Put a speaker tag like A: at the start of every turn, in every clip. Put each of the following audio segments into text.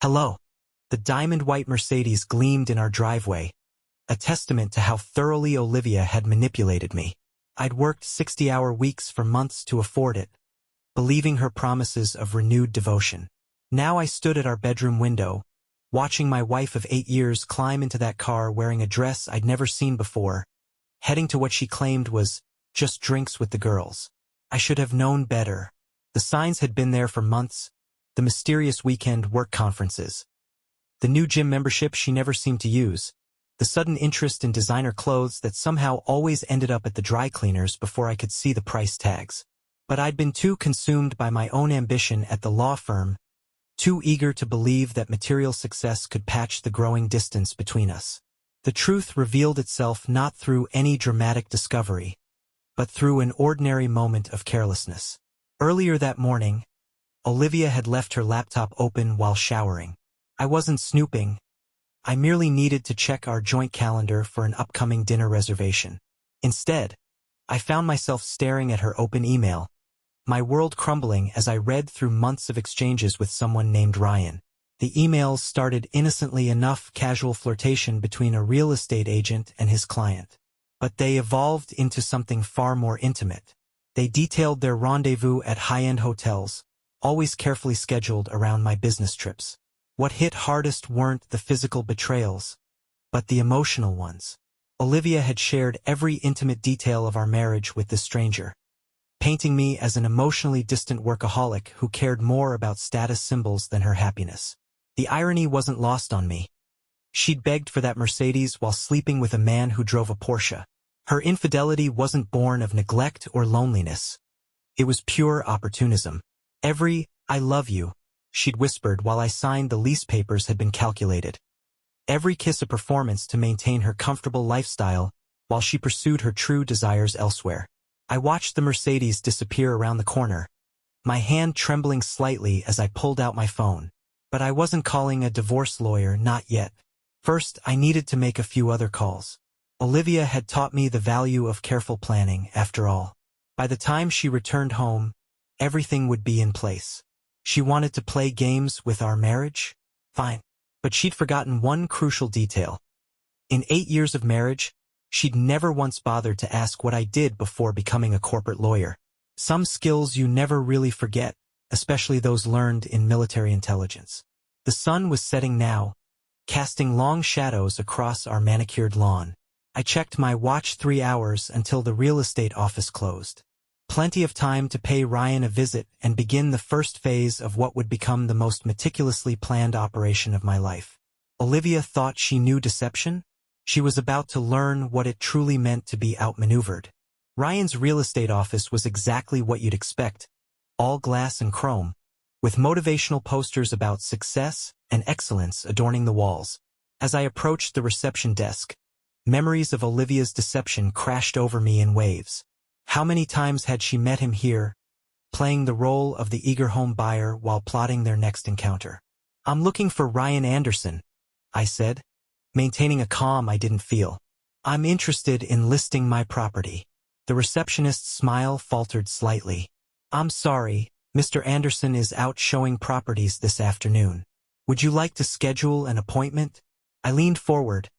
A: Hello. The diamond-white Mercedes gleamed in our driveway, a testament to how thoroughly Olivia had manipulated me. I'd worked 60-hour weeks for months to afford it, believing her promises of renewed devotion. Now I stood at our bedroom window, watching my wife of 8 years climb into that car wearing a dress I'd never seen before, heading to what she claimed was just drinks with the girls. I should have known better. The signs had been there for months, the mysterious weekend work conferences, the new gym membership she never seemed to use, the sudden interest in designer clothes that somehow always ended up at the dry cleaners before I could see the price tags. But I'd been too consumed by my own ambition at the law firm, too eager to believe that material success could patch the growing distance between us. The truth revealed itself not through any dramatic discovery, but through an ordinary moment of carelessness. Earlier that morning, Olivia had left her laptop open while showering. I wasn't snooping. I merely needed to check our joint calendar for an upcoming dinner reservation. Instead, I found myself staring at her open email, my world crumbling as I read through months of exchanges with someone named Ryan. The emails started innocently enough, casual flirtation between a real estate agent and his client. But they evolved into something far more intimate. They detailed their rendezvous at high-end hotels, always carefully scheduled around my business trips. What hit hardest weren't the physical betrayals, but the emotional ones. Olivia had shared every intimate detail of our marriage with this stranger, painting me as an emotionally distant workaholic who cared more about status symbols than her happiness. The irony wasn't lost on me. She'd begged for that Mercedes while sleeping with a man who drove a Porsche. Her infidelity wasn't born of neglect or loneliness. It was pure opportunism. Every "I love you," she'd whispered while I signed the lease papers had been calculated. Every kiss a performance to maintain her comfortable lifestyle while she pursued her true desires elsewhere. I watched the Mercedes disappear around the corner, my hand trembling slightly as I pulled out my phone. But I wasn't calling a divorce lawyer, not yet. First, I needed to make a few other calls. Olivia had taught me the value of careful planning, after all. By the time she returned home, everything would be in place. She wanted to play games with our marriage? Fine. But she'd forgotten one crucial detail. In 8 years of marriage, she'd never once bothered to ask what I did before becoming a corporate lawyer. Some skills you never really forget, especially those learned in military intelligence. The sun was setting now, casting long shadows across our manicured lawn. I checked my watch 3 hours until the real estate office closed. Plenty of time to pay Ryan a visit and begin the first phase of what would become the most meticulously planned operation of my life. Olivia thought she knew deception. She was about to learn what it truly meant to be outmaneuvered. Ryan's real estate office was exactly what you'd expect, all glass and chrome, with motivational posters about success and excellence adorning the walls. As I approached the reception desk, memories of Olivia's deception crashed over me in waves. How many times had she met him here, playing the role of the eager home buyer while plotting their next encounter? "I'm looking for Ryan Anderson," I said, maintaining a calm I didn't feel. "I'm interested in listing my property." The receptionist's smile faltered slightly. "I'm sorry, Mr. Anderson is out showing properties this afternoon. Would you like to schedule an appointment?" I leaned forward,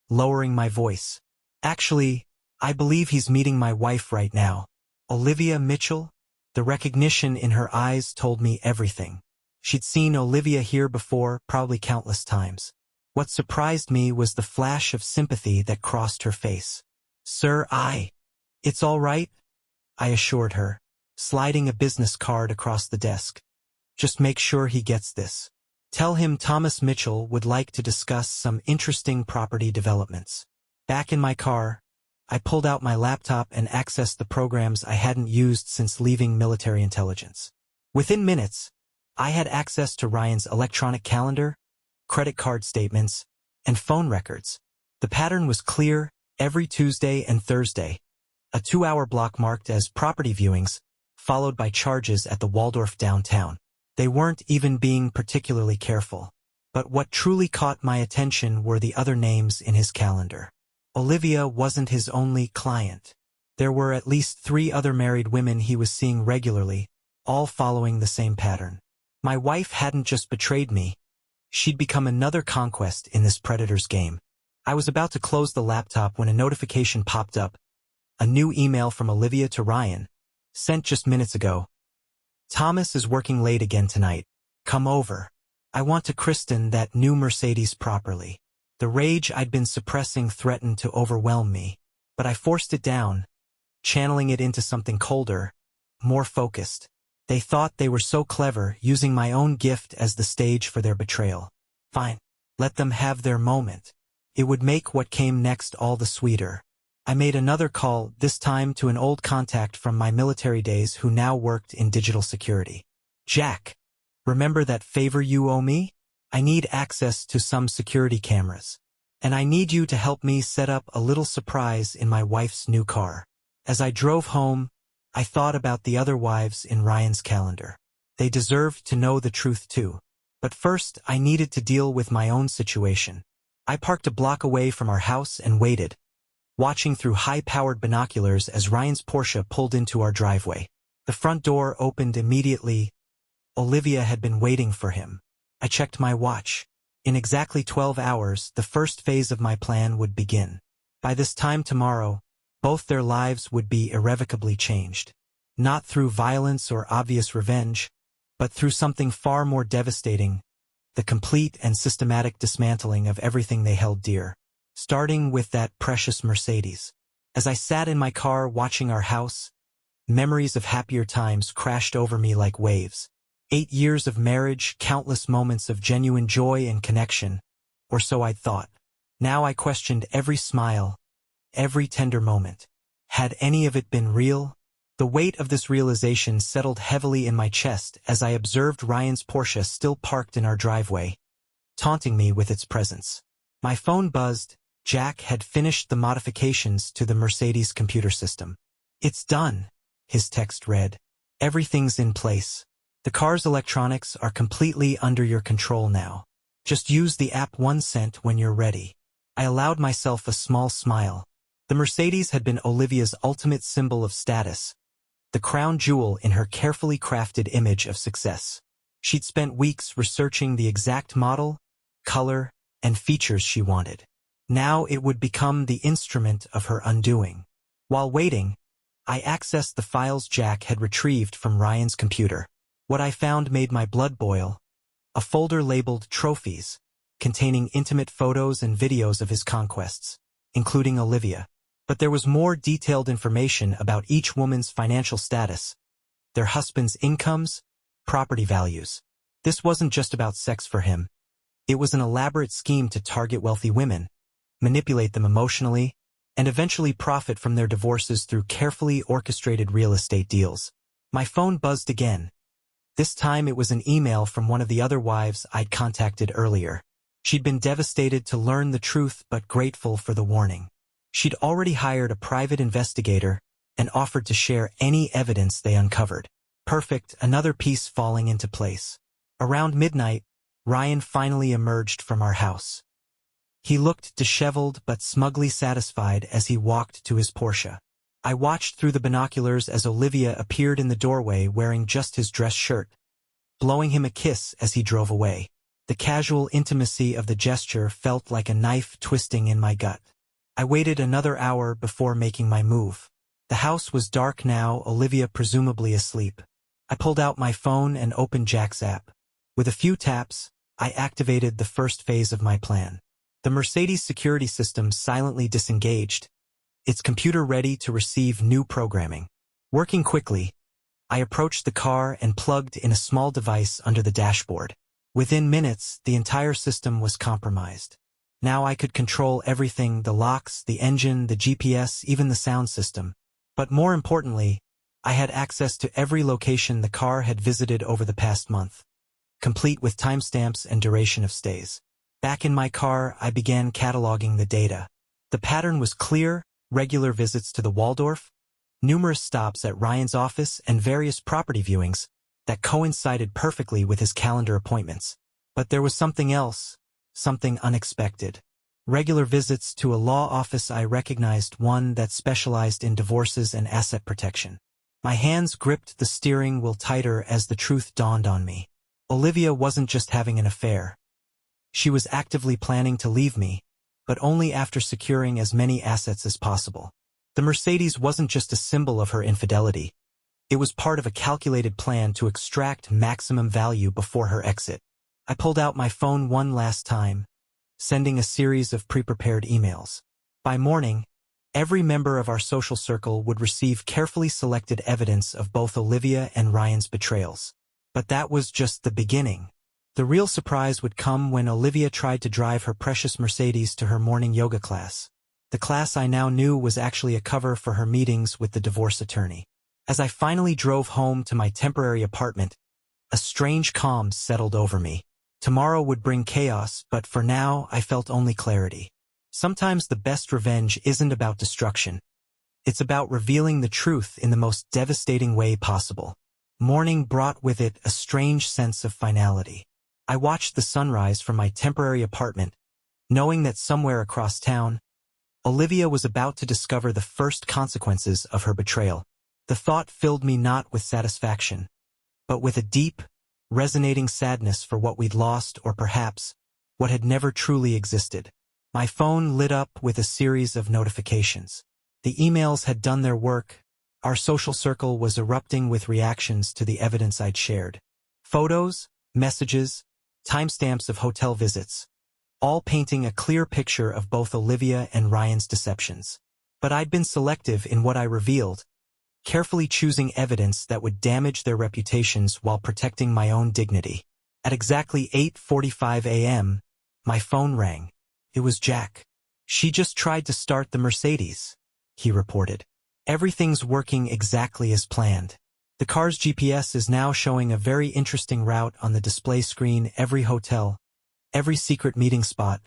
A: lowering my voice. "Actually, I believe he's meeting my wife right now." Olivia Mitchell? The recognition in her eyes told me everything. She'd seen Olivia here before, probably countless times. What surprised me was the flash of sympathy that crossed her face. "Sir, It's all right," I assured her, sliding a business card across the desk. "Just make sure he gets this. Tell him Thomas Mitchell would like to discuss some interesting property developments." Back in my car, I pulled out my laptop and accessed the programs I hadn't used since leaving military intelligence. Within minutes, I had access to Ryan's electronic calendar, credit card statements, and phone records. The pattern was clear: every Tuesday and Thursday, a 2-hour block marked as property viewings, followed by charges at the Waldorf downtown. They weren't even being particularly careful. But what truly caught my attention were the other names in his calendar. Olivia wasn't his only client. There were at least 3 other married women he was seeing regularly, all following the same pattern. My wife hadn't just betrayed me. She'd become another conquest in this predator's game. I was about to close the laptop when a notification popped up. A new email from Olivia to Ryan, sent just minutes ago. Thomas is working late again tonight. Come over. I want to christen that new Mercedes properly. The rage I'd been suppressing threatened to overwhelm me, but I forced it down, channeling it into something colder, more focused. They thought they were so clever, using my own gift as the stage for their betrayal. Fine. Let them have their moment. It would make what came next all the sweeter. I made another call, this time to an old contact from my military days who now worked in digital security. Jack, remember that favor you owe me? I need access to some security cameras. And I need you to help me set up a little surprise in my wife's new car. As I drove home, I thought about the other wives in Ryan's calendar. They deserved to know the truth too. But first, I needed to deal with my own situation. I parked a block away from our house and waited, watching through high-powered binoculars as Ryan's Porsche pulled into our driveway. The front door opened immediately. Olivia had been waiting for him. I checked my watch. In exactly 12 hours, the first phase of my plan would begin. By this time tomorrow, both their lives would be irrevocably changed. Not through violence or obvious revenge, but through something far more devastating, the complete and systematic dismantling of everything they held dear. Starting with that precious Mercedes. As I sat in my car watching our house, memories of happier times crashed over me like waves. 8 years of marriage, countless moments of genuine joy and connection, or so I'd thought. Now I questioned every smile, every tender moment. Had any of it been real? The weight of this realization settled heavily in my chest as I observed Ryan's Porsche still parked in our driveway, taunting me with its presence. My phone buzzed. Jack had finished the modifications to the Mercedes computer system. It's done, his text read. Everything's in place. The car's electronics are completely under your control now. Just use the app 1 cent when you're ready. I allowed myself a small smile. The Mercedes had been Olivia's ultimate symbol of status, the crown jewel in her carefully crafted image of success. She'd spent weeks researching the exact model, color, and features she wanted. Now it would become the instrument of her undoing. While waiting, I accessed the files Jack had retrieved from Ryan's computer. What I found made my blood boil. A folder labeled Trophies, containing intimate photos and videos of his conquests, including Olivia. But there was more detailed information about each woman's financial status, their husband's incomes, property values. This wasn't just about sex for him. It was an elaborate scheme to target wealthy women, manipulate them emotionally, and eventually profit from their divorces through carefully orchestrated real estate deals. My phone buzzed again. This time it was an email from one of the other wives I'd contacted earlier. She'd been devastated to learn the truth but grateful for the warning. She'd already hired a private investigator and offered to share any evidence they uncovered. Perfect, another piece falling into place. Around midnight, Ryan finally emerged from our house. He looked disheveled but smugly satisfied as he walked to his Porsche. I watched through the binoculars as Olivia appeared in the doorway wearing just his dress shirt, blowing him a kiss as he drove away. The casual intimacy of the gesture felt like a knife twisting in my gut. I waited another hour before making my move. The house was dark now, Olivia presumably asleep. I pulled out my phone and opened Jack's app. With a few taps, I activated the first phase of my plan. The Mercedes security system silently disengaged, its computer ready to receive new programming. Working quickly, I approached the car and plugged in a small device under the dashboard. Within minutes, the entire system was compromised. Now I could control everything: the locks, the engine, the GPS, even the sound system. But more importantly, I had access to every location the car had visited over the past month, complete with timestamps and duration of stays. Back in my car, I began cataloging the data. The pattern was clear: regular visits to the Waldorf, numerous stops at Ryan's office, and various property viewings that coincided perfectly with his calendar appointments. But there was something else, something unexpected. Regular visits to a law office. I recognized one that specialized in divorces and asset protection. My hands gripped the steering wheel tighter as the truth dawned on me. Olivia wasn't just having an affair. She was actively planning to leave me, but only after securing as many assets as possible. The Mercedes wasn't just a symbol of her infidelity. It was part of a calculated plan to extract maximum value before her exit. I pulled out my phone one last time, sending a series of pre-prepared emails. By morning, every member of our social circle would receive carefully selected evidence of both Olivia and Ryan's betrayals. But that was just the beginning. The real surprise would come when Olivia tried to drive her precious Mercedes to her morning yoga class. The class I now knew was actually a cover for her meetings with the divorce attorney. As I finally drove home to my temporary apartment, a strange calm settled over me. Tomorrow would bring chaos, but for now I felt only clarity. Sometimes the best revenge isn't about destruction. It's about revealing the truth in the most devastating way possible. Morning brought with it a strange sense of finality. I watched the sunrise from my temporary apartment, knowing that somewhere across town, Olivia was about to discover the first consequences of her betrayal. The thought filled me not with satisfaction, but with a deep, resonating sadness for what we'd lost or perhaps what had never truly existed. My phone lit up with a series of notifications. The emails had done their work. Our social circle was erupting with reactions to the evidence I'd shared. Photos, messages, timestamps of hotel visits, all painting a clear picture of both Olivia and Ryan's deceptions. But I'd been selective in what I revealed, carefully choosing evidence that would damage their reputations while protecting my own dignity. At exactly 8:45 a.m., my phone rang. It was Jack. "She just tried to start the Mercedes," he reported. "Everything's working exactly as planned. The car's GPS is now showing a very interesting route on the display screen. Every hotel, every secret meeting spot,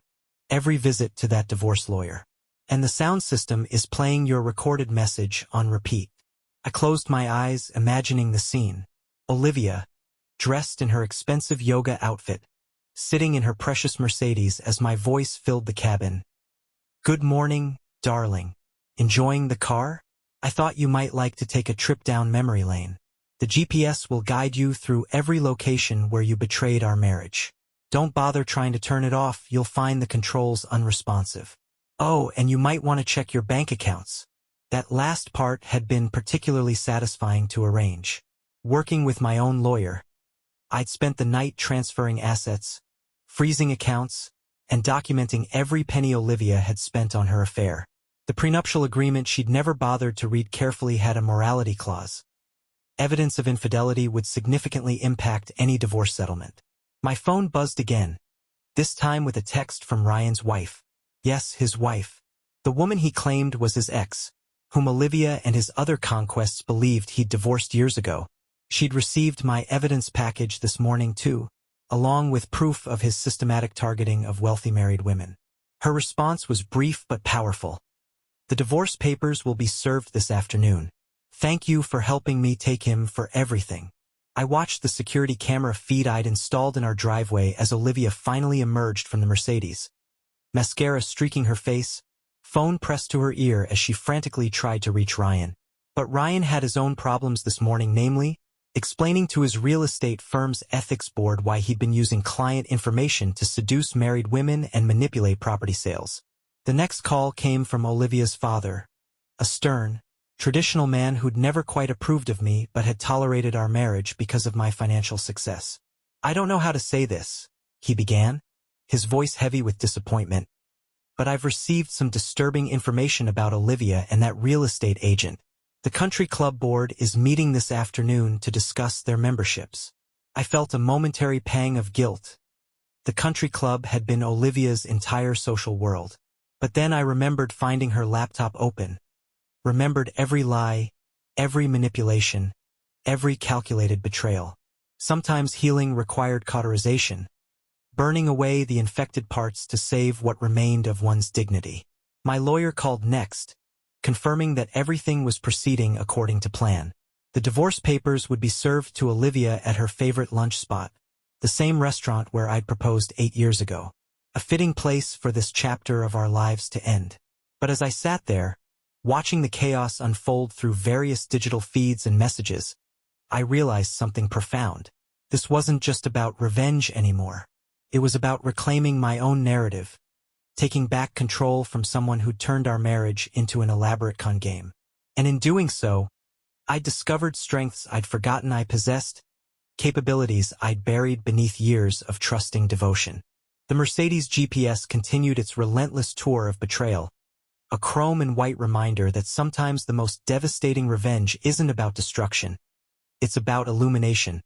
A: every visit to that divorce lawyer. And the sound system is playing your recorded message on repeat." I closed my eyes, imagining the scene. Olivia, dressed in her expensive yoga outfit, sitting in her precious Mercedes as my voice filled the cabin. "Good morning, darling. Enjoying the car? I thought you might like to take a trip down memory lane. The GPS will guide you through every location where you betrayed our marriage. Don't bother trying to turn it off, you'll find the controls unresponsive. Oh, and you might want to check your bank accounts." That last part had been particularly satisfying to arrange. Working with my own lawyer, I'd spent the night transferring assets, freezing accounts, and documenting every penny Olivia had spent on her affair. The prenuptial agreement she'd never bothered to read carefully had a morality clause. Evidence of infidelity would significantly impact any divorce settlement. My phone buzzed again, this time with a text from Ryan's wife. Yes, his wife. The woman he claimed was his ex, whom Olivia and his other conquests believed he'd divorced years ago. She'd received my evidence package this morning too, along with proof of his systematic targeting of wealthy married women. Her response was brief but powerful. "The divorce papers will be served this afternoon. Thank you for helping me take him for everything." I watched the security camera feed I'd installed in our driveway as Olivia finally emerged from the Mercedes. Mascara streaking her face, phone pressed to her ear as she frantically tried to reach Ryan. But Ryan had his own problems this morning, namely, explaining to his real estate firm's ethics board why he'd been using client information to seduce married women and manipulate property sales. The next call came from Olivia's father, a stern, traditional man who'd never quite approved of me but had tolerated our marriage because of my financial success. "I don't know how to say this," he began, his voice heavy with disappointment, "but I've received some disturbing information about Olivia and that real estate agent. The country club board is meeting this afternoon to discuss their memberships." I felt a momentary pang of guilt. The country club had been Olivia's entire social world. But then I remembered finding her laptop open, remembered every lie, every manipulation, every calculated betrayal. Sometimes healing required cauterization, burning away the infected parts to save what remained of one's dignity. My lawyer called next, confirming that everything was proceeding according to plan. The divorce papers would be served to Olivia at her favorite lunch spot, the same restaurant where I'd proposed 8 years ago. A fitting place for this chapter of our lives to end. But as I sat there, watching the chaos unfold through various digital feeds and messages, I realized something profound. This wasn't just about revenge anymore. It was about reclaiming my own narrative, taking back control from someone who turned our marriage into an elaborate con game. And in doing so, I discovered strengths I'd forgotten I possessed, capabilities I'd buried beneath years of trusting devotion. The Mercedes GPS continued its relentless tour of betrayal, a chrome and white reminder that sometimes the most devastating revenge isn't about destruction. It's about illumination,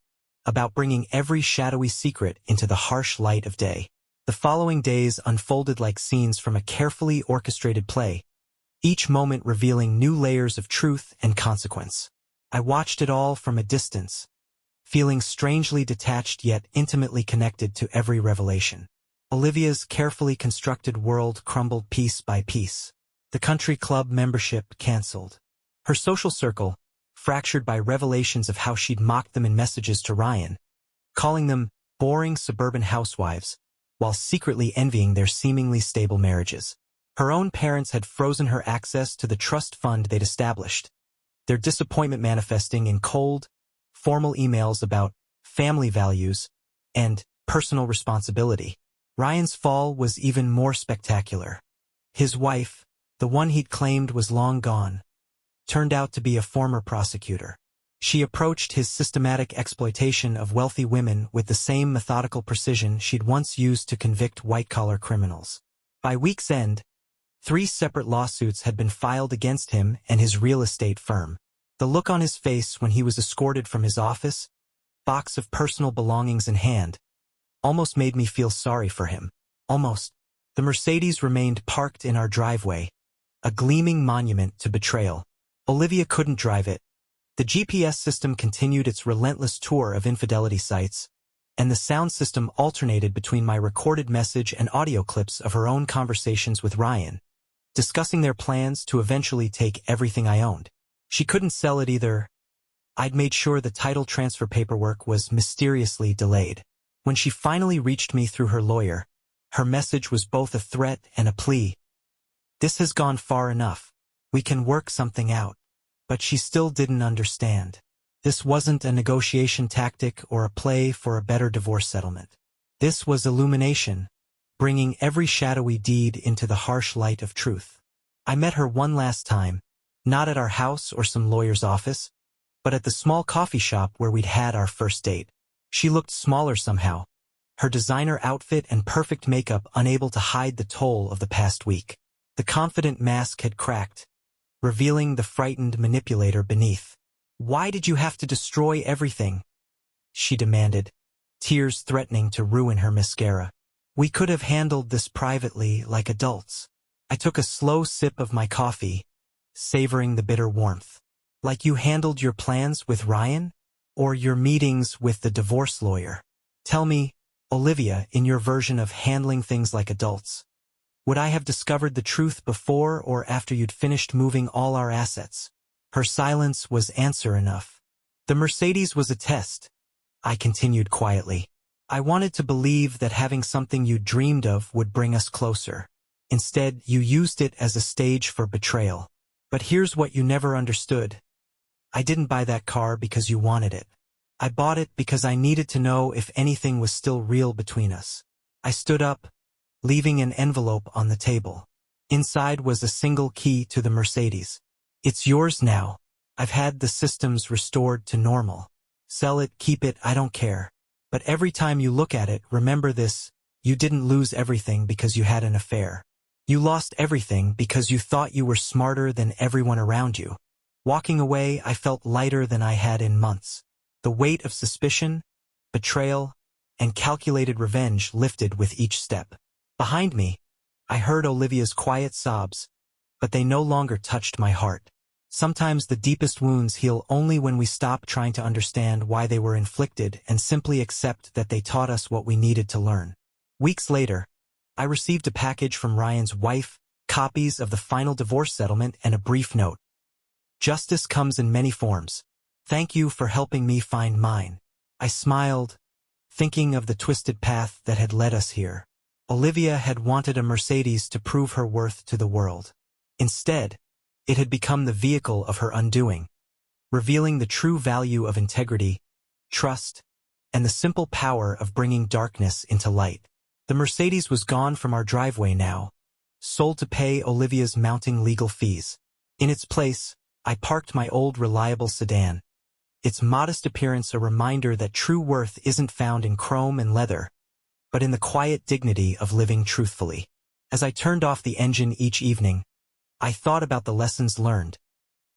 A: about bringing every shadowy secret into the harsh light of day. The following days unfolded like scenes from a carefully orchestrated play, each moment revealing new layers of truth and consequence. I watched it all from a distance, feeling strangely detached yet intimately connected to every revelation. Olivia's carefully constructed world crumbled piece by piece. The country club membership canceled. Her social circle, fractured by revelations of how she'd mocked them in messages to Ryan, calling them boring suburban housewives, while secretly envying their seemingly stable marriages. Her own parents had frozen her access to the trust fund they'd established, their disappointment manifesting in cold, formal emails about family values and personal responsibility. Ryan's fall was even more spectacular. His wife, the one he'd claimed was long gone, turned out to be a former prosecutor. She approached his systematic exploitation of wealthy women with the same methodical precision she'd once used to convict white-collar criminals. By week's end, 3 separate lawsuits had been filed against him and his real estate firm. The look on his face when he was escorted from his office, box of personal belongings in hand, almost made me feel sorry for him. Almost. The Mercedes remained parked in our driveway, a gleaming monument to betrayal. Olivia couldn't drive it. The GPS system continued its relentless tour of infidelity sites, and the sound system alternated between my recorded message and audio clips of her own conversations with Ryan, discussing their plans to eventually take everything I owned. She couldn't sell it either. I'd made sure the title transfer paperwork was mysteriously delayed. When she finally reached me through her lawyer, her message was both a threat and a plea. This has gone far enough. We can work something out. But she still didn't understand. This wasn't a negotiation tactic or a play for a better divorce settlement. This was illumination, bringing every shadowy deed into the harsh light of truth. I met her one last time, not at our house or some lawyer's office, but at the small coffee shop where we'd had our first date. She looked smaller somehow, her designer outfit and perfect makeup unable to hide the toll of the past week. The confident mask had cracked, revealing the frightened manipulator beneath. "Why did you have to destroy everything?" she demanded, tears threatening to ruin her mascara. "We could have handled this privately like adults." I took a slow sip of my coffee, savoring the bitter warmth. "Like you handled your plans with Ryan? Or your meetings with the divorce lawyer? Tell me, Olivia, in your version of handling things like adults. Would I have discovered the truth before or after you'd finished moving all our assets?" Her silence was answer enough. "The Mercedes was a test," I continued quietly. "I wanted to believe that having something you dreamed of would bring us closer. Instead, you used it as a stage for betrayal. But here's what you never understood. I didn't buy that car because you wanted it. I bought it because I needed to know if anything was still real between us." I stood up, leaving an envelope on the table. Inside was a single key to the Mercedes. "It's yours now. I've had the systems restored to normal. Sell it, keep it, I don't care. But every time you look at it, remember this: you didn't lose everything because you had an affair. You lost everything because you thought you were smarter than everyone around you." Walking away, I felt lighter than I had in months. The weight of suspicion, betrayal, and calculated revenge lifted with each step. Behind me, I heard Olivia's quiet sobs, but they no longer touched my heart. Sometimes the deepest wounds heal only when we stop trying to understand why they were inflicted and simply accept that they taught us what we needed to learn. Weeks later, I received a package from Ryan's wife, copies of the final divorce settlement, and a brief note. "Justice comes in many forms. Thank you for helping me find mine." I smiled, thinking of the twisted path that had led us here. Olivia had wanted a Mercedes to prove her worth to the world. Instead, it had become the vehicle of her undoing, revealing the true value of integrity, trust, and the simple power of bringing darkness into light. The Mercedes was gone from our driveway now, sold to pay Olivia's mounting legal fees. In its place, I parked my old reliable sedan, its modest appearance a reminder that true worth isn't found in chrome and leather, but in the quiet dignity of living truthfully. As I turned off the engine each evening, I thought about the lessons learned,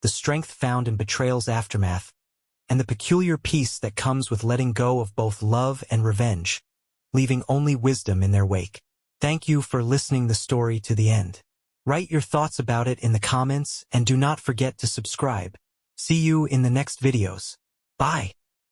A: the strength found in betrayal's aftermath, and the peculiar peace that comes with letting go of both love and revenge, leaving only wisdom in their wake. Thank you for listening the story to the end. Write your thoughts about it in the comments and do not forget to subscribe. See you in the next videos. Bye.